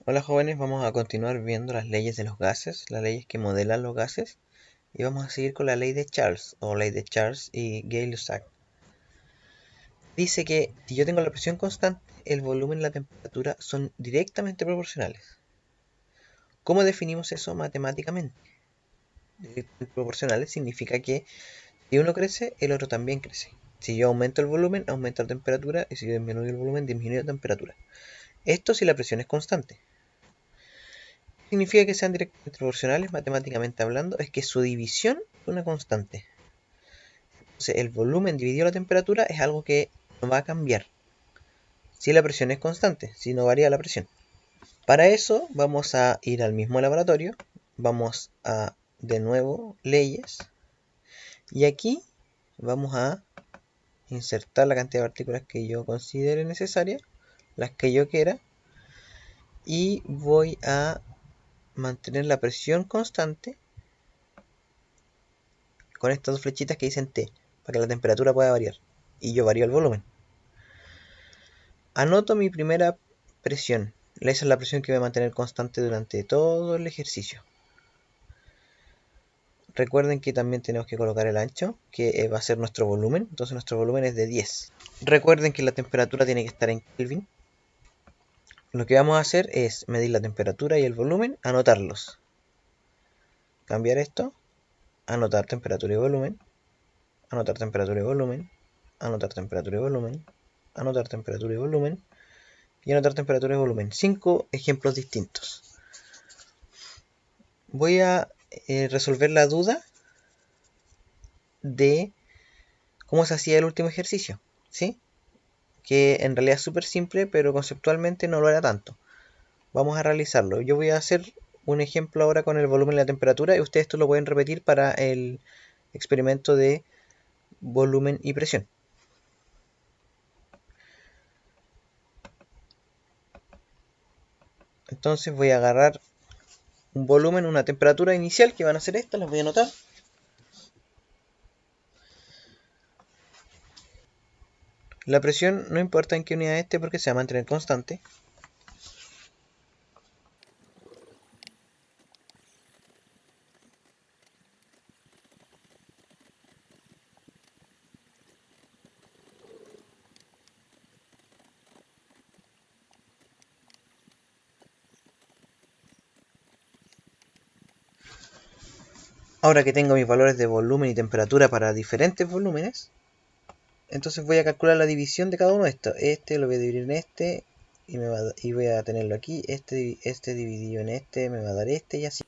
Hola jóvenes, vamos a continuar viendo las leyes de los gases, las leyes que modelan los gases, y vamos a seguir con la ley de Charles, o ley de Charles y Gay-Lussac. Dice que si yo tengo la presión constante, el volumen y la temperatura son directamente proporcionales. ¿Cómo definimos eso matemáticamente? Directamente proporcionales significa que si uno crece, el otro también crece. Si yo aumento el volumen, aumenta la temperatura, y si yo disminuyo el volumen, disminuye la temperatura. Esto si la presión es constante. Significa que sean directamente proporcionales matemáticamente hablando, es que su división es una constante. Entonces el volumen dividido la temperatura es algo que no va a cambiar si la presión es constante, si no varía la presión. Para eso vamos a ir al mismo laboratorio, vamos a de nuevo leyes, y aquí vamos a insertar la cantidad de partículas que yo considere necesaria, las que yo quiera, y voy a mantener la presión constante con estas dos flechitas que dicen T, para que la temperatura pueda variar, y yo varío el volumen. Anoto mi primera presión, esa es la presión que voy a mantener constante durante todo el ejercicio. Recuerden que también tenemos que colocar el ancho, que va a ser nuestro volumen, entonces nuestro volumen es de 10. Recuerden que la temperatura tiene que estar en Kelvin. Lo que vamos a hacer es medir la temperatura y el volumen, anotarlos. Cambiar esto, anotar temperatura y volumen, anotar temperatura y volumen, anotar temperatura y volumen, anotar temperatura y volumen, y anotar temperatura y volumen. 5 ejemplos distintos. Voy a resolver la duda de cómo se hacía el último ejercicio, ¿sí? Que en realidad es súper simple, pero conceptualmente no lo era tanto. Vamos a realizarlo. Yo voy a hacer un ejemplo ahora con el volumen y la temperatura, y ustedes esto lo pueden repetir para el experimento de volumen y presión. Entonces voy a agarrar un volumen, una temperatura inicial, que van a ser estas, las voy a anotar. La presión no importa en qué unidad esté porque se va a mantener constante. Ahora que tengo mis valores de volumen y temperatura para diferentes volúmenes, entonces voy a calcular la división de cada uno de estos. Este lo voy a dividir en este y voy a tenerlo aquí. Este dividido en este me va a dar este y así.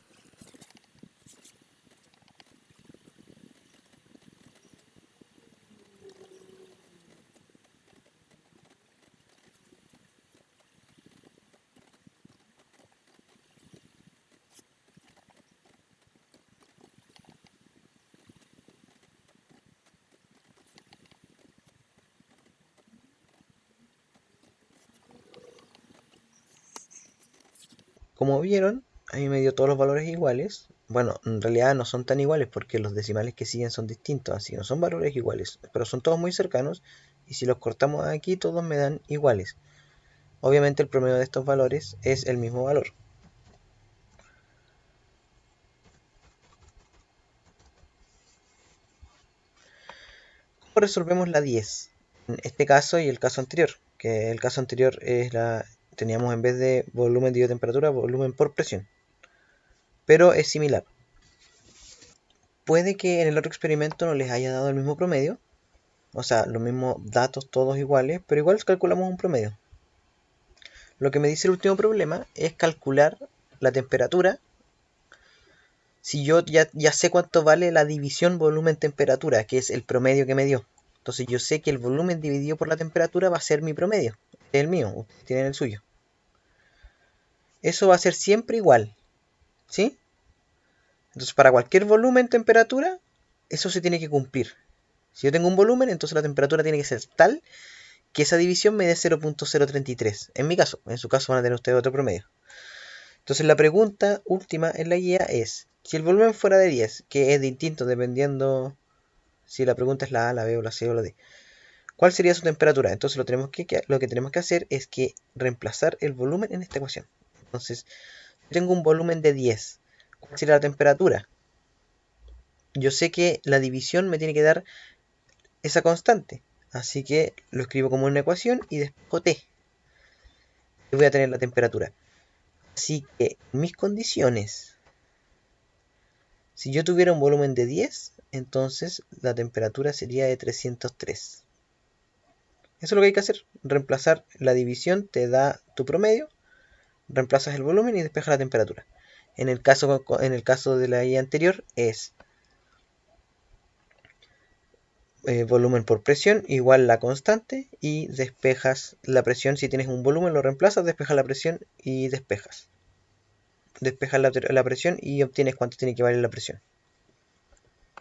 Como vieron, a mí me dio todos los valores iguales. Bueno, en realidad no son tan iguales porque los decimales que siguen son distintos, así no son valores iguales, pero son todos muy cercanos y si los cortamos aquí todos me dan iguales. Obviamente el promedio de estos valores es el mismo valor. ¿Cómo resolvemos la 10? En este caso y el caso anterior, que el caso anterior teníamos en vez de volumen dividido temperatura, volumen por presión, pero es similar. Puede que en el otro experimento no les haya dado el mismo promedio, o sea, los mismos datos todos iguales, pero igual calculamos un promedio. Lo que me dice el último problema es calcular la temperatura. Si yo ya sé cuánto vale la división volumen-temperatura, que es el promedio que me dio. Entonces yo sé que el volumen dividido por la temperatura va a ser mi promedio. Es el mío, ustedes tienen el suyo. Eso va a ser siempre igual, ¿sí? Entonces para cualquier volumen-temperatura, eso se tiene que cumplir. Si yo tengo un volumen, entonces la temperatura tiene que ser tal que esa división me dé 0.033. En mi caso, en su caso van a tener ustedes otro promedio. Entonces la pregunta última en la guía es, si el volumen fuera de 10, que es distinto dependiendo si la pregunta es la A, la B o la C o la D, ¿cuál sería su temperatura? Entonces lo que tenemos que hacer es que reemplazar el volumen en esta ecuación. Entonces, tengo un volumen de 10. ¿Cuál sería la temperatura? Yo sé que la división me tiene que dar esa constante. Así que lo escribo como una ecuación y despejo T. Y voy a tener la temperatura. Así que en mis condiciones, si yo tuviera un volumen de 10, entonces la temperatura sería de 303. Eso es lo que hay que hacer. Reemplazar la división te da tu promedio, reemplazas el volumen y despejas la temperatura. En el caso de la guía anterior es volumen por presión igual la constante y despejas la presión. Si tienes un volumen lo reemplazas, despejas la presión y despejas. Despejas la presión y obtienes cuánto tiene que valer la presión.